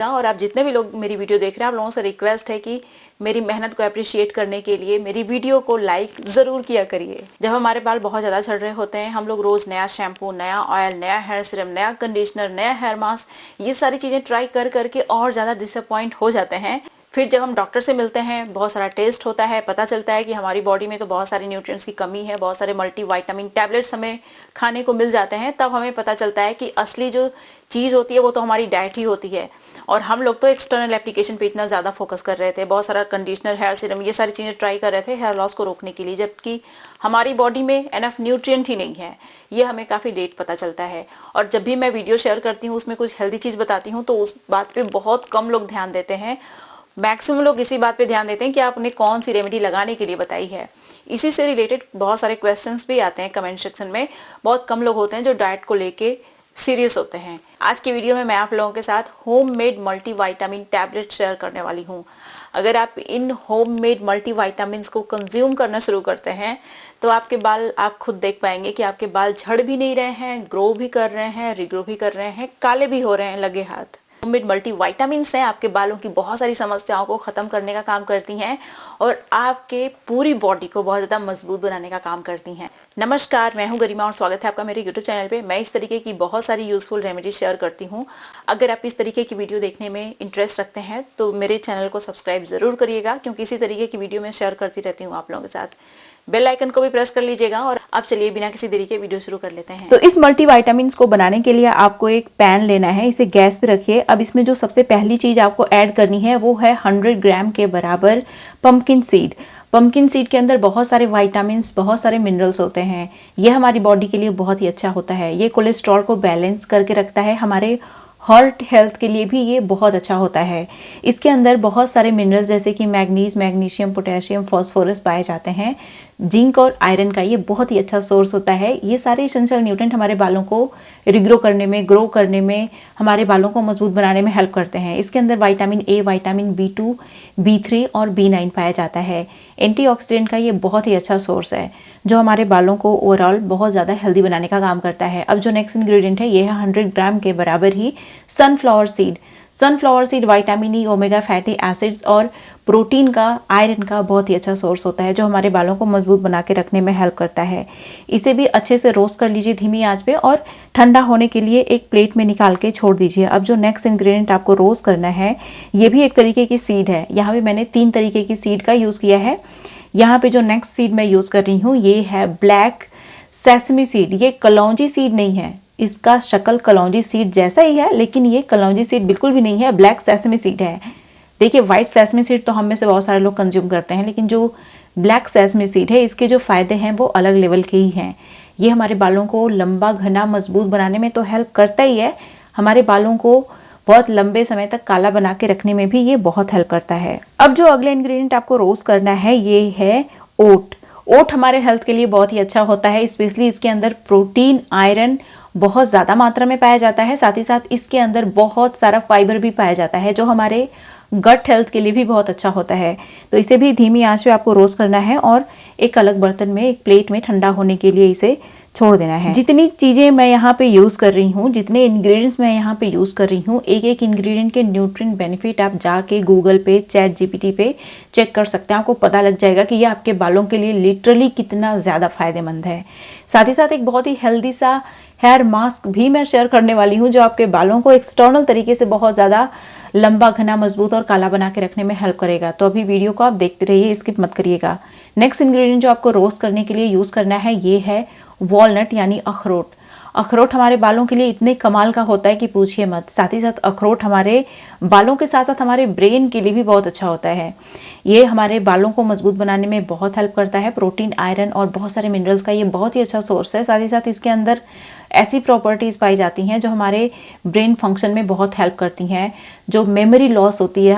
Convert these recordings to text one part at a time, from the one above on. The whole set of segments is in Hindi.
और आप जितने भी लोग मेरी वीडियो देख रहे हैं, आप लोगों से रिक्वेस्ट है कि मेरी मेहनत को अप्रिशिएट करने के लिए मेरी वीडियो को लाइक जरूर किया करिए। जब हमारे बाल बहुत ज्यादा झड़ रहे होते हैं, हम लोग रोज नया शैम्पू, नया ऑयल, नया हेयर सीरम, नया कंडीशनर, नया हेयर मास्क, ये सारी चीजें ट्राई कर करके और ज्यादा डिसअपॉइंट हो जाते हैं। फिर जब हम डॉक्टर से मिलते हैं, बहुत सारा टेस्ट होता है, पता चलता है कि हमारी बॉडी में तो बहुत सारे न्यूट्रिएंट्स की कमी है, बहुत सारे मल्टीविटामिन टैबलेट्स हमें खाने को मिल जाते हैं। तब हमें पता चलता है कि असली जो चीज होती है वो तो हमारी डाइट ही होती है। और हम लोग तो एक्सटर्नल एप्लीकेशन पे इतना ज्यादा फोकस कर रहे थे, बहुत सारा कंडीशनर, हेयर सीरम, ये सारी चीजें ट्राई कर रहे थे हेयर लॉस को रोकने के लिए, जबकि हमारी बॉडी में एनफ न्यूट्रिएंट ही नहीं है। ये हमें काफी लेट पता चलता है। और जब भी मैं वीडियो शेयर करती हूँ, उसमें कुछ हेल्दी चीज बताती हूँ, तो उस बात पे बहुत कम लोग ध्यान देते हैं। मैक्सिमम लोग इसी बात पे ध्यान देते हैं कि आपने कौन सी रेमेडी लगाने के लिए बताई है। इसी से रिलेटेड बहुत सारे क्वेश्चंस भी आते हैं कमेंट सेक्शन में। बहुत कम लोग होते हैं जो डाइट को लेके सीरियस होते हैं। आज की वीडियो में मैं आप लोगों के साथ होममेड मल्टीविटामिन टैबलेट शेयर करने वाली हूँ। अगर आप इन होममेड मल्टीविटामिन्स को कंज्यूम करना शुरू करते हैं तो आपके बाल, आप खुद देख पाएंगे कि आपके बाल झड़ भी नहीं रहे हैं, ग्रो भी कर रहे हैं, रिग्रो भी कर रहे हैं, काले भी हो रहे हैं लगे हाथ। होममेड मल्टीविटामिन्स हैं, आपके बालों की बहुत सारी समस्याओं को खत्म करने का काम करती हैं और आपके पूरी बॉडी को बहुत ज्यादा मजबूत बनाने का काम करती हैं। नमस्कार, मैं हूं गरिमा और स्वागत है आपका मेरे YouTube चैनल पे। मैं इस तरीके की बहुत सारी यूजफुल रेमेडी शेयर करती हूं। अगर आप इस तरीके की वीडियो देखने में इंटरेस्ट रखते हैं तो मेरे चैनल को सब्सक्राइब जरूर करिएगा, क्योंकि इसी तरीके की वीडियो मैं शेयर करती रहती हूँ आप लोगों के साथ। बेल आइकन को भी प्रेस कर लीजिएगा। और अब चलिए बिना किसी देरी के वीडियो शुरू कर लेते हैं। तो इस मल्टीविटामिन्स को बनाने के लिए आपको एक पैन लेना है, इसे गैस पे रखिए। अब इसमें जो सबसे पहली चीज आपको ऐड करनी है वो है 100 ग्राम के बराबर पंपकिन सीड। पंपकिन सीड के अंदर बहुत सारे विटामिन्स, बहुत सारे मिनरल्स होते हैं। ये हमारी बॉडी के लिए बहुत ही अच्छा होता है। ये कोलेस्ट्रॉल को बैलेंस करके रखता है, हमारे हार्ट हेल्थ के लिए भी ये बहुत अच्छा होता है। इसके अंदर बहुत सारे मिनरल्स जैसे कि मैग्नीज, मैग्नीशियम, पोटेशियम, फास्फोरस पाए जाते हैं। जिंक और आयरन का ये बहुत ही अच्छा सोर्स होता है। ये सारे एसेंशियल न्यूट्रिएंट हमारे बालों को रिग्रो करने में, ग्रो करने में, हमारे बालों को मजबूत बनाने में हेल्प करते हैं। इसके अंदर vitamin A, vitamin B2, B3 और B9 पाया जाता है। एंटीऑक्सीडेंट का ये बहुत ही अच्छा सोर्स है जो हमारे बालों को ओवरऑल बहुत ज़्यादा हेल्दी बनाने का काम करता है। अब जो नेक्स्ट इंग्रेडिएंट है ये है 100 ग्राम के बराबर ही sunflower seed. Sunflower seed vitamin E, omega fatty acids और प्रोटीन का, आयरन का बहुत ही अच्छा सोर्स होता है जो हमारे बालों को मजबूत बना के रखने में हेल्प करता है। इसे भी अच्छे से रोस्ट कर लीजिए धीमी आंच पे और ठंडा होने के लिए एक प्लेट में निकाल के छोड़ दीजिए। अब जो नेक्स्ट इंग्रेडिएंट आपको रोस्ट करना है ये भी एक तरीके की सीड है। यहाँ पे मैंने 3 तरीके की सीड का यूज़ किया है। यहाँ पे जो नेक्स्ट सीड मैं यूज़ कर रही हूँ ये है ब्लैक सेसमी सीड। ये कलौंजी सीड नहीं है, इसका शक्ल कलौंजी सीड जैसा ही है, लेकिन ये कलौंजी सीड बिल्कुल भी नहीं है, ब्लैक सेसमी सीड है। देखिए, व्हाइट सेसमी सीड तो हम में से बहुत सारे लोग कंज्यूम करते हैं, लेकिन जो ब्लैक सेसमी सीड है इसके जो फायदे हैं वो अलग लेवल के ही हैं। ये हमारे बालों को लंबा, घना, मजबूत बनाने में तो हेल्प करता ही है, हमारे बालों को बहुत लंबे समय तक काला बना के रखने में भी ये बहुत हेल्प करता है। अब जो अगला इंग्रेडिएंट आपको रोस्ट करना है ये है ओट। ओट हमारे हेल्थ के लिए बहुत ही अच्छा होता है, स्पेशली इसके अंदर प्रोटीन, आयरन बहुत ज़्यादा मात्रा में पाया जाता है। साथ ही साथ इसके अंदर बहुत सारा फाइबर भी पाया जाता है जो हमारे गट हेल्थ के लिए भी बहुत अच्छा होता है। तो इसे भी धीमी आंच पे आपको रोस्ट करना है और एक अलग बर्तन में, एक प्लेट में ठंडा होने के लिए इसे छोड़ देना है। जितनी चीज़ें मैं यहाँ पे यूज़ कर रही हूँ, जितने इंग्रेडिएंट्स मैं यहाँ पे यूज़ कर रही हूँ, एक एक इंग्रेडिएंट के न्यूट्रिएंट बेनिफिट आप जाके गूगल पे, चैट जीपीटी पे चेक कर सकते हैं। आपको पता लग जाएगा कि ये आपके बालों के लिए लिटरली कितना ज़्यादा फायदेमंद है। साथ ही साथ एक बहुत ही हेल्दी सा हेयर मास्क भी मैं शेयर करने वाली हूँ जो आपके बालों को एक्सटर्नल तरीके से बहुत ज़्यादा लंबा, घना, मजबूत और काला बना के रखने में हेल्प करेगा। तो अभी वीडियो को आप देखते रहिए, स्किप मत करिएगा। नेक्स्ट इंग्रेडिएंट जो आपको रोस्ट करने के लिए यूज़ करना है ये है वॉलनट यानी अखरोट। अखरोट हमारे बालों के लिए इतने कमाल का होता है कि पूछिए मत। साथ ही साथ अखरोट हमारे बालों के साथ साथ हमारे ब्रेन के लिए भी बहुत अच्छा होता है। ये हमारे बालों को मजबूत बनाने में बहुत हेल्प करता है। प्रोटीन, आयरन और बहुत सारे मिनरल्स का ये बहुत ही अच्छा सोर्स है। साथ ही साथ इसके अंदर ऐसी प्रॉपर्टीज़ पाई जाती हैं जो हमारे ब्रेन फंक्शन में बहुत हेल्प करती हैं। जो मेमोरी लॉस होती है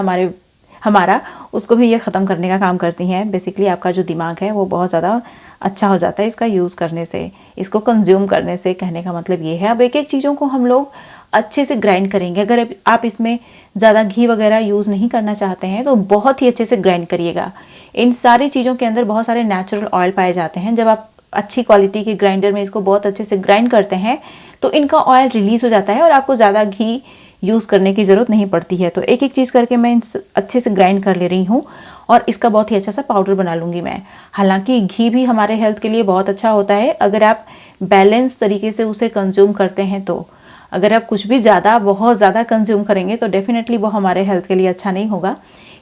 हमारा, उसको भी ये ख़त्म करने का काम करती हैं। बेसिकली आपका जो दिमाग है वो बहुत ज़्यादा अच्छा हो जाता है इसका यूज़ करने से, इसको कंज्यूम करने से। कहने का मतलब ये है। अब एक एक चीज़ों को हम लोग अच्छे से ग्राइंड करेंगे। अगर आप इसमें ज़्यादा घी वगैरह यूज़ नहीं करना चाहते हैं तो बहुत ही अच्छे से ग्राइंड करिएगा। इन सारी चीज़ों के अंदर बहुत सारे नेचुरल ऑयल पाए जाते हैं। जब आप अच्छी क्वालिटी के ग्राइंडर में इसको बहुत अच्छे से ग्राइंड करते हैं तो इनका ऑयल रिलीज़ हो जाता है और आपको ज़्यादा घी यूज़ करने की ज़रूरत नहीं पड़ती है। तो एक एक चीज़ करके मैं अच्छे से ग्राइंड कर ले रही हूँ और इसका बहुत ही अच्छा सा पाउडर बना लूँगी मैं। हालांकि घी भी हमारे हेल्थ के लिए बहुत अच्छा होता है अगर आप बैलेंस तरीके से उसे कंज्यूम करते हैं तो। अगर आप कुछ भी बहुत ज़्यादा कंज्यूम करेंगे तो डेफिनेटली वो हमारे हेल्थ के लिए अच्छा नहीं होगा।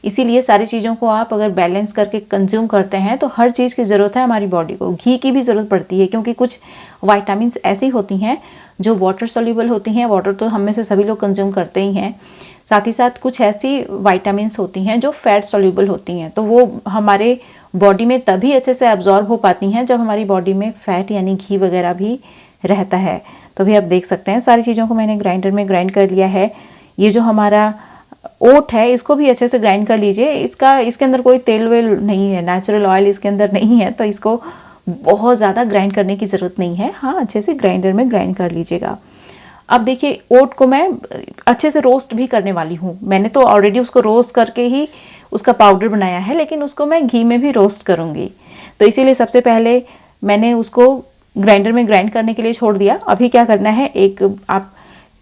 इसीलिए सारी चीज़ों को आप अगर बैलेंस करके कंज्यूम करते हैं तो हर चीज़ की ज़रूरत है हमारी बॉडी को। घी की भी ज़रूरत पड़ती है क्योंकि कुछ विटामिन्स ऐसी होती हैं जो वाटर सॉल्युबल होती हैं। वाटर तो हम में से सभी लोग कंज्यूम करते ही हैं। साथ ही साथ कुछ ऐसी विटामिन्स होती हैं जो फैट सॉल्युबल होती हैं, तो वो हमारे बॉडी में तभी अच्छे से एब्जॉर्ब हो पाती हैं जब हमारी बॉडी में फैट यानी घी वगैरह भी रहता है। तो भी आप देख सकते हैं सारी चीज़ों को मैंने ग्राइंडर में ग्राइंड कर लिया है। ये जो हमारा ओट है इसको भी अच्छे से ग्राइंड कर लीजिए। इसके अंदर कोई तेल वेल नहीं है, नेचुरल ऑयल इसके अंदर नहीं है, तो इसको बहुत ज़्यादा ग्राइंड करने की ज़रूरत नहीं है। हाँ, अच्छे से ग्राइंडर में ग्राइंड कर लीजिएगा। अब देखिए ओट को मैं अच्छे से रोस्ट भी करने वाली हूँ। मैंने तो ऑलरेडी उसको रोस्ट करके ही उसका पाउडर बनाया है, लेकिन उसको मैं घी में भी रोस्ट करूँगी। तो इसीलिए सबसे पहले मैंने उसको ग्राइंडर में ग्राइंड करने के लिए छोड़ दिया। अभी क्या करना है, एक आप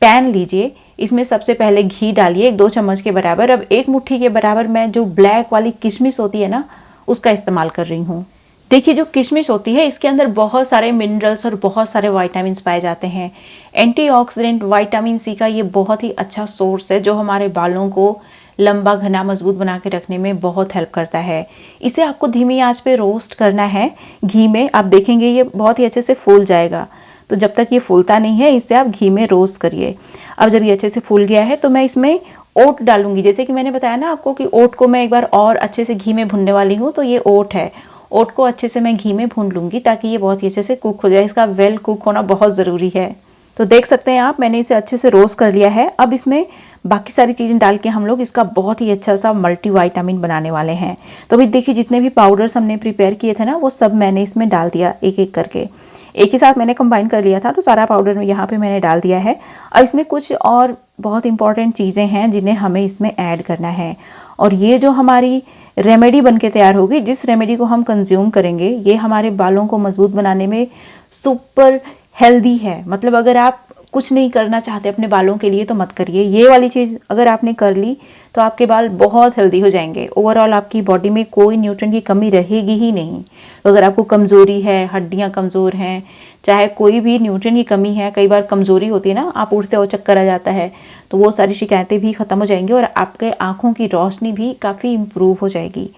पैन लीजिए, इसमें सबसे पहले घी डालिए 1-2 चम्मच के बराबर। अब 1 मुट्ठी के बराबर मैं जो ब्लैक वाली किशमिश होती है ना, उसका इस्तेमाल कर रही हूँ। देखिए जो किशमिश होती है इसके अंदर बहुत सारे मिनरल्स और बहुत सारे विटामिन्स पाए जाते हैं। एंटीऑक्सीडेंट विटामिन सी का ये बहुत ही अच्छा सोर्स है जो हमारे बालों को लंबा घना मजबूत बना के रखने में बहुत हेल्प करता है। इसे आपको धीमी आंच पे रोस्ट करना है घी में। आप देखेंगे ये बहुत ही अच्छे से फूल जाएगा। तो जब तक ये फूलता नहीं है इसे आप घी में रोस्ट करिए। अब जब ये अच्छे से फूल गया है तो मैं इसमें ओट डालूंगी। जैसे कि मैंने बताया ना आपको कि ओट को मैं एक बार और अच्छे से घी में भूनने वाली हूँ। तो ये ओट है, ओट को अच्छे से मैं घी में भून लूँगी ताकि ये बहुत ही अच्छे से कुक हो जाए। इसका वेल कुक होना बहुत ज़रूरी है। तो देख सकते हैं आप, मैंने इसे अच्छे से रोस्ट कर लिया है। अब इसमें बाकी सारी चीज़ें डाल के हम लोग इसका बहुत ही अच्छा सा मल्टीविटामिन बनाने वाले हैं। तो अभी देखिए जितने भी पाउडर्स हमने प्रिपेयर किए थे ना, वो सब मैंने इसमें डाल दिया एक एक करके। एक ही साथ मैंने कंबाइन कर लिया था, तो सारा पाउडर यहाँ पे मैंने डाल दिया है। अब इसमें कुछ और बहुत इंपॉर्टेंट चीज़ें हैं जिन्हें हमें इसमें ऐड करना है। और ये जो हमारी रेमेडी बन के तैयार होगी, जिस रेमेडी को हम कंज्यूम करेंगे, ये हमारे बालों को मजबूत बनाने में सुपर हेल्दी है। मतलब अगर आप कुछ नहीं करना चाहते अपने बालों के लिए तो मत करिए। ये वाली चीज़ अगर आपने कर ली तो आपके बाल बहुत हेल्दी हो जाएंगे। ओवरऑल आपकी बॉडी में कोई न्यूट्रिएंट की कमी रहेगी ही नहीं। तो अगर आपको कमज़ोरी है, हड्डियां कमज़ोर हैं, चाहे कोई भी न्यूट्रिएंट की कमी है, कई बार कमज़ोरी होती है ना, आप उठते हो चक्कर आ जाता है, तो वो सारी शिकायतें भी ख़त्म हो जाएंगी और आपके आँखों की रोशनी भी काफ़ी इम्प्रूव हो जाएगी।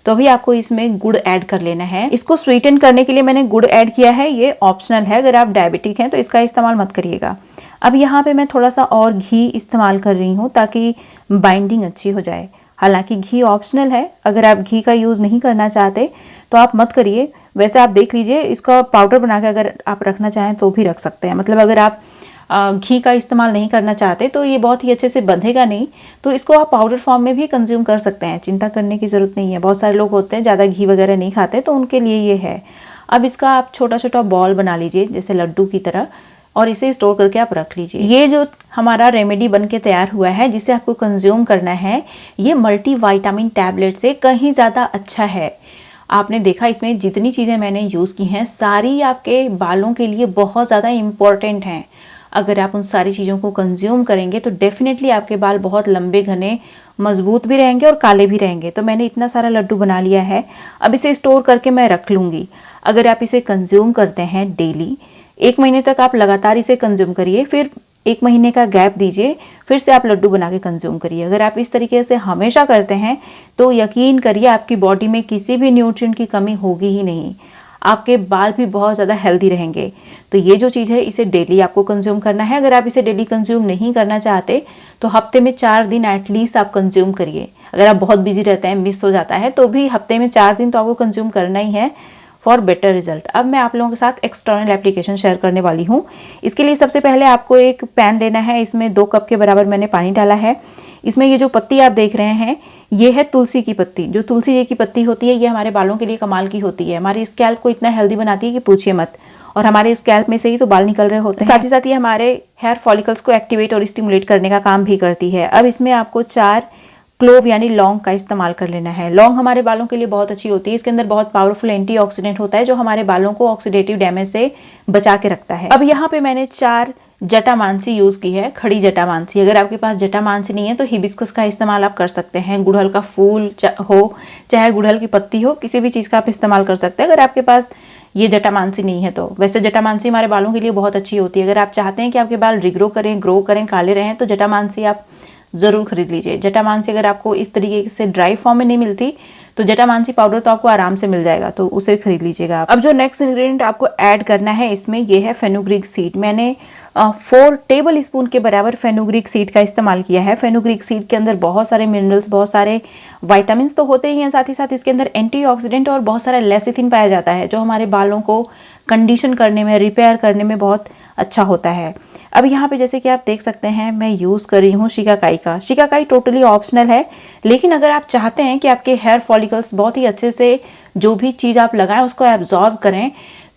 तो अभी आपको इसमें गुड़ ऐड कर लेना है। इसको स्वीटन करने के लिए मैंने गुड़ ऐड किया है। ये ऑप्शनल है, अगर आप डायबिटिक हैं तो इसका इस्तेमाल मत करिएगा। अब यहाँ पे मैं थोड़ा सा और घी इस्तेमाल कर रही हूँ ताकि बाइंडिंग अच्छी हो जाए। हालांकि घी ऑप्शनल है, अगर आप घी का यूज़ नहीं करना चाहते तो आप मत करिए। वैसे आप देख लीजिए, इसका पाउडर बना के अगर आप रखना चाहें तो भी रख सकते हैं। मतलब अगर आप घी का इस्तेमाल नहीं करना चाहते तो ये बहुत ही अच्छे से बंधेगा नहीं, तो इसको आप पाउडर फॉर्म में भी कंज्यूम कर सकते हैं। चिंता करने की ज़रूरत नहीं है। बहुत सारे लोग होते हैं ज़्यादा घी वगैरह नहीं खाते, तो उनके लिए ये है। अब इसका आप छोटा छोटा बॉल बना लीजिए जैसे लड्डू की तरह, और इसे स्टोर करके आप रख लीजिए। ये जो हमारा रेमेडी बन के तैयार हुआ है जिसे आपको कंज्यूम करना है, ये मल्टीविटामिन टैबलेट से कहीं ज़्यादा अच्छा है। आपने देखा इसमें जितनी चीज़ें मैंने यूज़ की हैं सारी आपके बालों के लिए बहुत ज़्यादा इम्पॉर्टेंट हैं। अगर आप उन सारी चीज़ों को कंज्यूम करेंगे तो डेफिनेटली आपके बाल बहुत लंबे घने मजबूत भी रहेंगे और काले भी रहेंगे। तो मैंने इतना सारा लड्डू बना लिया है। अब इसे स्टोर करके मैं रख लूँगी। अगर आप इसे कंज्यूम करते हैं डेली, 1 महीने तक आप लगातार इसे कंज्यूम करिए, फिर 1 महीने का गैप दीजिए, फिर से आप लड्डू बना के कंज्यूम करिए। अगर आप इस तरीके से हमेशा करते हैं तो यकीन करिए आपकी बॉडी में किसी भी न्यूट्रिएंट की कमी होगी ही नहीं। आपके बाल भी बहुत ज़्यादा हेल्दी रहेंगे। तो ये जो चीज़ है इसे डेली आपको कंज्यूम करना है। अगर आप इसे डेली कंज्यूम नहीं करना चाहते तो हफ्ते में 4 दिन एटलीस्ट आप कंज्यूम करिए। अगर आप बहुत बिजी रहते हैं, मिस हो जाता है, तो भी हफ्ते में 4 दिन तो आपको कंज्यूम करना ही है फॉर बेटर रिजल्ट। अब मैं आप लोगों के साथ एक्सटर्नल एप्लीकेशन शेयर करने वाली हूँ। इसके लिए सबसे पहले आपको एक पैन लेना है। इसमें 2 कप के बराबर मैंने पानी डाला है। इसमें ये जो पत्ती आप देख रहे हैं ये है तुलसी की पत्ती। जो तुलसी की पत्ती होती है ये हमारे बालों के लिए कमाल की होती है। हमारे स्कैल्प को इतना हेल्दी बनाती है कि पूछिए मत। और हमारे स्कैल्प में से ही तो बाल निकल रहे होते हैं। साथ ही साथ ये हमारे हेयर फॉलिकल्स को एक्टिवेट और स्टिमुलेट करने का काम भी करती है। अब इसमें आपको 4 क्लोव यानी लौंग का इस्तेमाल कर लेना है। लौंग हमारे बालों के लिए बहुत अच्छी होती है। इसके अंदर बहुत पावरफुल एंटीऑक्सीडेंट होता है जो हमारे बालों को ऑक्सीडेटिव डैमेज से बचा के रखता है। अब यहाँ पे मैंने 4 जटामांसी यूज़ की है, खड़ी जटामांसी। अगर आपके पास जटामांसी नहीं है तो हिबिस्कस का इस्तेमाल आप कर सकते हैं। गुड़हल का फूल हो चाहे गुड़हल की पत्ती हो, किसी भी चीज़ का आप इस्तेमाल कर सकते हैं अगर आपके पास ये जटामांसी नहीं है तो। वैसे जटामांसी हमारे बालों के लिए बहुत अच्छी होती है। अगर आप चाहते हैं कि आपके बाल रिग्रो करें, ग्रो करें, काले रहें तो जटामांसी आप ज़रूर खरीद लीजिए। जटामांसी अगर आपको इस तरीके से ड्राई फॉर्म में नहीं मिलती तो जटामांसी पाउडर तो आपको आराम से मिल जाएगा, तो उसे खरीद लीजिएगा आप। अब जो नेक्स्ट इंग्रेडिएंट आपको ऐड करना है इसमें, ये है फेनुग्रीक सीड। मैंने 4 टेबल स्पून के बराबर फेनुग्रीक सीड का इस्तेमाल किया है। फेनुग्रीक सीड के अंदर बहुत सारे मिनरल्स, बहुत सारे विटामिन्स तो होते ही हैं, साथ ही साथ इसके अंदर एंटीऑक्सीडेंट और बहुत सारा लेसिथिन पाया जाता है जो हमारे बालों को कंडीशन करने में, रिपेयर करने में बहुत अच्छा होता है। अब यहाँ पे जैसे कि आप देख सकते हैं मैं यूज़ कर रही हूँ शिकाकाई का। शिकाकाई टोटली ऑप्शनल है, लेकिन अगर आप चाहते हैं कि आपके हेयर फॉलिकल्स बहुत ही अच्छे से जो भी चीज़ आप लगाएं उसको एब्जॉर्ब करें,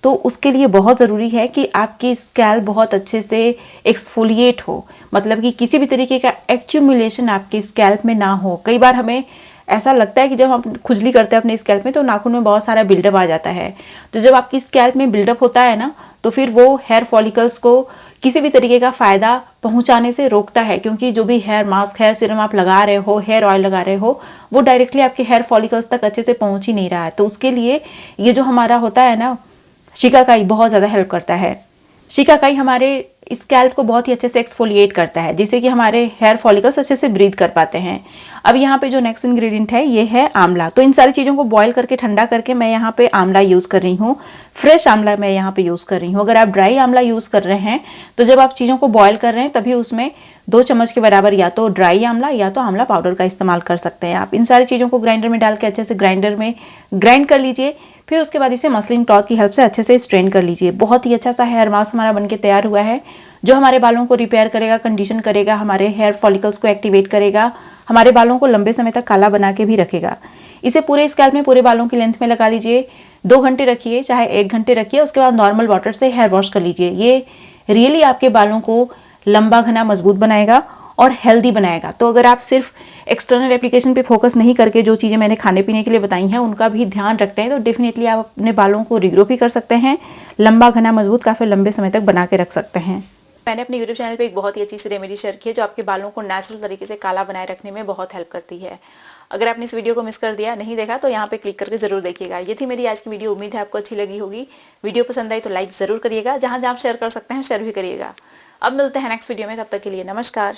तो उसके लिए बहुत ज़रूरी है कि आपकी स्कैल्प बहुत अच्छे से एक्सफोलिएट हो, मतलब कि किसी भी तरीके का एक्यूमुलेशन आपके स्कैल्प में ना हो। कई बार हमें ऐसा लगता है कि जब हम खुजली करते हैं अपने स्कैल्प में तो नाखून में बहुत सारा बिल्डअप आ जाता है। तो जब आपकी स्कैल्प में बिल्डअप होता है ना, तो फिर वो हेयर फॉलिकल्स को किसी भी तरीके का फ़ायदा पहुंचाने से रोकता है, क्योंकि जो भी हेयर मास्क, हेयर सीरम आप लगा रहे हो, हेयर ऑयल लगा रहे हो, वो डायरेक्टली आपके हेयर फॉलिकल्स तक अच्छे से पहुंच ही नहीं रहा है। तो उसके लिए ये जो हमारा होता है ना शिकाकाई बहुत ज़्यादा हेल्प करता है। शिकाकाई हमारे स्कैल्प को बहुत ही अच्छे से एक्सफोलिएट करता है, जिससे कि हमारे हेयर फॉलिकल्स अच्छे से ब्रीथ कर पाते हैं। अब यहाँ पे जो नेक्स्ट इंग्रेडिएंट है ये है आंवला। तो इन सारी चीज़ों को बॉईल करके ठंडा करके मैं यहाँ पे आंवला यूज़ कर रही हूँ। फ्रेश आंवला मैं यहाँ पे यूज़ कर रही हूँ। अगर आप ड्राई आंवला यूज़ कर रहे हैं तो जब आप चीज़ों को बॉयल कर रहे हैं तभी उसमें 2 चम्मच के बराबर या तो ड्राई आंवला या तो आंवला पाउडर का इस्तेमाल कर सकते हैं आप। इन सारी चीज़ों को ग्राइंडर में डाल के अच्छे से ग्राइंडर में ग्राइंड कर लीजिए। फिर उसके बाद इसे मसलिन क्लॉथ की हेल्प से अच्छे से स्ट्रेन कर लीजिए। बहुत ही अच्छा सा हेयर मास्क हमारा बनके तैयार हुआ है, जो हमारे बालों को रिपेयर करेगा, कंडीशन करेगा, हमारे हेयर फॉलिकल्स को एक्टिवेट करेगा, हमारे बालों को लंबे समय तक काला बना के भी रखेगा। इसे पूरे स्कैल्प में, पूरे बालों की लेंथ में लगा लीजिए। 2 घंटे रखिए, चाहे 1 घंटे रखिए। उसके बाद नॉर्मल वाटर से हेयर वॉश कर लीजिए। ये रियली आपके बालों को लंबा, घना, मजबूत बनाएगा और हेल्दी बनाएगा। तो अगर आप सिर्फ एक्सटर्नल एप्लीकेशन पे फोकस नहीं करके जो चीज़ें मैंने खाने पीने के लिए बताई हैं उनका भी ध्यान रखते हैं तो डेफिनेटली आप अपने बालों को रिग्रो भी कर सकते हैं, लंबा, घना, मजबूत, काफ़ी लंबे समय तक बना के रख सकते हैं। मैंने अपने यूट्यूब चैनल पे एक बहुत ही अच्छी सी रेमेडी शेयर की है जो आपके बालों को नेचुरल तरीके से काला बनाए रखने में बहुत हेल्प करती है। अगर आपने इस वीडियो को मिस कर दिया, नहीं देखा, तो यहाँ पे क्लिक करके जरूर देखिएगा। ये थी मेरी आज की वीडियो। उम्मीद है आपको अच्छी लगी होगी। वीडियो पसंद आई तो लाइक जरूर करिएगा, जहाँ जहाँ आप शेयर कर सकते हैं शेयर भी करिएगा। अब मिलते हैं नेक्स्ट वीडियो में, तब तक के लिए नमस्कार।